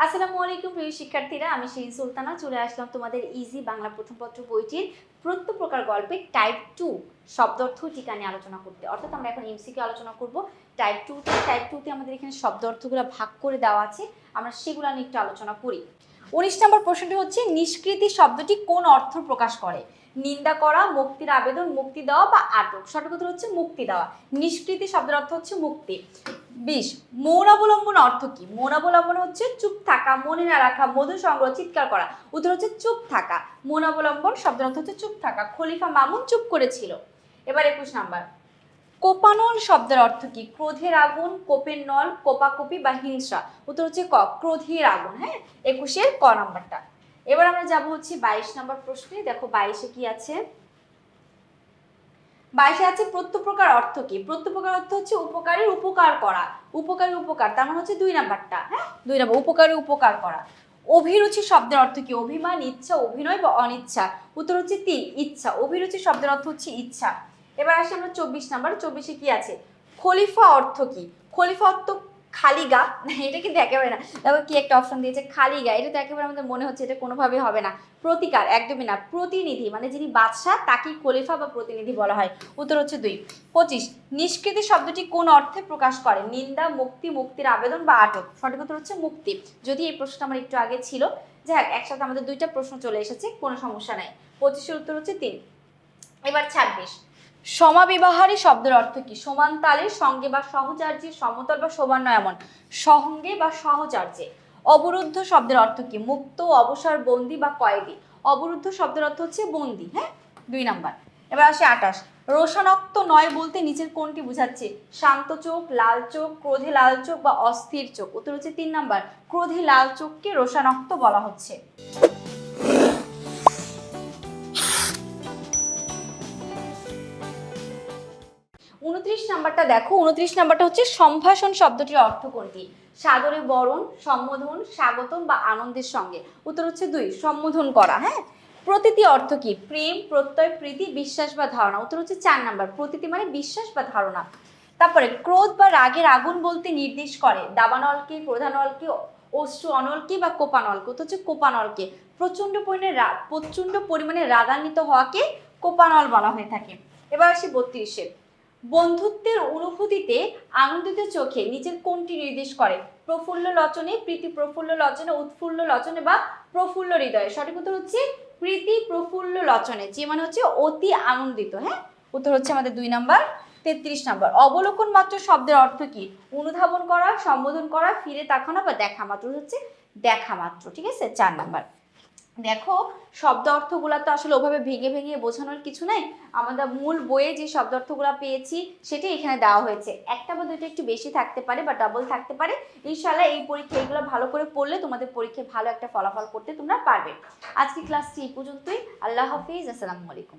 আসসালামু আলাইকুম প্রিয় শিক্ষার্থীরা, আমি শিরিন সুলতানা চলে আসলাম তোমাদের ইজি বাংলা প্রথম পত্র বইটির প্রত্যেক প্রকার গল্পে টাইপ 2 শব্দার্থ টিকা নিয়ে আলোচনা করতে। অর্থাৎ আমরা এখন এমসিকিউ আলোচনা করব। টাইপ 2 তে আমাদের এখানে শব্দার্থগুলো ভাগ করে দেওয়া আছে, আমরা সেগুলো নিয়ে একটু আলোচনা করি। 19 নম্বর প্রশ্নটি হচ্ছে, নিষ্কৃতি শব্দটি কোন অর্থ প্রকাশ করে? নিন্দা করা, মুক্তির আবেদন, মুক্তি দেওয়া বা আটক। সঠিক উত্তর হচ্ছে মুক্তি দেওয়া। নিষ্কৃতি শব্দের অর্থ হচ্ছে মুক্তি। 20 মৌন অবলম্বন অর্থ কি? মৌন অবলম্বন হচ্ছে চুপ থাকা, মনে না রাখা, মধু সংগ্রহ, চিৎকার করা। উত্তর হচ্ছে চুপ থাকা। মৌন অবলম্বন শব্দের অর্থ হচ্ছে চুপ থাকা। খলিফা মামুন চুপ করেছিল। এবার 21 নাম্বার, কোপানল শব্দের অর্থ কি? ক্রোধের আগুন, কোপের নল, কোপাকুপি বা হিংসা। উত্তর হচ্ছে ক, ক্রোধের আগুন। হ্যাঁ, 21-এর ক নাম্বারটা। এবার আমরা যাব হচ্ছে 22 নম্বর প্রশ্নে। দেখো 22-এ কি আছে। 22-এ আছে প্রত্যপ্রকার অর্থ কি? প্রত্যপ্রকার অর্থ হচ্ছে উপকারী উপকার করা। উপকারী উপকার, তার মানে হচ্ছে 2 নাম্বারটা। হ্যাঁ, 2 নাম্বার, উপকারী উপকার করা। অভিরুচি শব্দের অর্থ কি? অভিমান, ইচ্ছা, অভিনয় বা অনিচ্ছা। উত্তর হচ্ছে 3, ইচ্ছা। অভিরুচি শব্দের অর্থ হচ্ছে ইচ্ছা। এবার আসি আমরা 24 নাম্বার। 24-এ কি আছে? খলিফা অর্থ কি? খলিফা অর্থ খালি গা। এটা কিন্তু একেবারে না। তারপর কি একটা অপশন দিয়েছে, খালি গা। এটা তো একেবারে আমাদের মনে হচ্ছে এটা কোনোভাবেই হবে না। প্রতিকার, একদমই না। প্রতিনিধি, মানে যিনি বাদশাহ তাকেই খলিফা বা প্রতিনিধি বলা হয়। উত্তর হচ্ছে 2। 25 নিষ্কৃতি শব্দটি কোন অর্থে প্রকাশ করে? নিন্দা, মুক্তি, মুক্তির আবেদন বা আটক। সঠিক উত্তর হচ্ছে মুক্তি। যদি এই প্রশ্নটা আমার একটু আগে ছিল, যাই একসাথে আমাদের 2টা প্রশ্ন চলে এসেছে, কোনো সমস্যা নাই। 25-এর উত্তর হচ্ছে 3। এবার 26 সমাবিবাহারী শব্দের অর্থ কি? সমান তালের, সঙ্গে বা সহচার্যে, সমতল বা সমন্বয়মন। সঙ্গে বা সহচার্যে। অবরুদ্ধ শব্দের অর্থ কি? মুক্ত, অবসর, বন্দী বা কয়েদি। অবরুদ্ধ শব্দের অর্থ হচ্ছে বন্দী। হ্যাঁ, 2 নাম্বার। এবার আসে 28 রোষানক্ত নয় বলতে নিচের কোনটি বোঝাচ্ছে? শান্ত চোখ, লাল চোখ, ক্রোধে লাল চোখ বা অস্থির চোখ। উত্তর হচ্ছে 3 নাম্বার, ক্রোধে লাল চোখকে রোষানক্ত বলা হচ্ছে। 29 নাম্বারটা দেখো। 29 নাম্বারটা হচ্ছে সম্ভাষণ শব্দটির অর্থ কোনটি? সাদরে বরণ, সম্বোধন, স্বাগতম বা আনন্দের সঙ্গে। উত্তর হচ্ছে 2, সম্বোধন করা। হ্যাঁ, প্রতীতি অর্থ কি? প্রেম, প্রত্যয়, প্রীতি, বিশ্বাস বা ধারণা। উত্তর হচ্ছে 4 নাম্বার, প্রতীতি মানে বিশ্বাস বা ধারণা। তারপরে ক্রোধ বা রাগের আগুন বলতে নির্দেশ করে দাবানলকে, প্রধানলকে, অশ্রু অনলকে বা কোপানলকে। উত্তর হচ্ছে কোপানলকে। প্রচন্ড পরিমাণে রাগান্বিত হওয়াকে কোপানল বলা হয়ে থাকে। এবার আসি 32-এ বন্ধুত্বের অনুভূতিতে আনন্দিত চোখে নিচের কোনটি নির্দেশ করে? প্রফুল্ল লোচনে, প্রীতি প্রফুল্ল লোচনে, উৎফুল্ল লোচনে বা প্রফুল্ল হৃদয়ে। সঠিক উত্তর হচ্ছে প্রীতি প্রফুল্ল লোচনে, যে মানে হচ্ছে অতি আনন্দিত। হ্যাঁ, উত্তর হচ্ছে আমাদের 2 নাম্বার। 33 নাম্বার অবলোকন মাত্র শব্দের অর্থ কি? অনুধাবন করা, সম্বোধন করা, ফিরে তাকানো বা দেখা মাত্র। হচ্ছে দেখা মাত্র। ঠিক আছে, 4 নাম্বার। দেখো শব্দ অর্থগুলা তো আসলে ওভাবে ভেঙে ভেঙে বোঝানোর কিছু নাই। আমাদের মূল বইয়ে যে শব্দ অর্থগুলা পেয়েছি সেটাই এখানে দেওয়া হয়েছে। একটা বা দুইটা একটু বেশি থাকতে পারে বা ডাবল থাকতে পারে। ইনশাআল্লাহ এই পরীক্ষা এগুলো ভালো করে পড়লে তোমাদের পরীক্ষায় ভালো একটা ফলাফল করতে তোমরা পারবে। আজকে ক্লাসটি এই পর্যন্তই। আল্লাহ হাফিজ, আসসালামু আলাইকুম।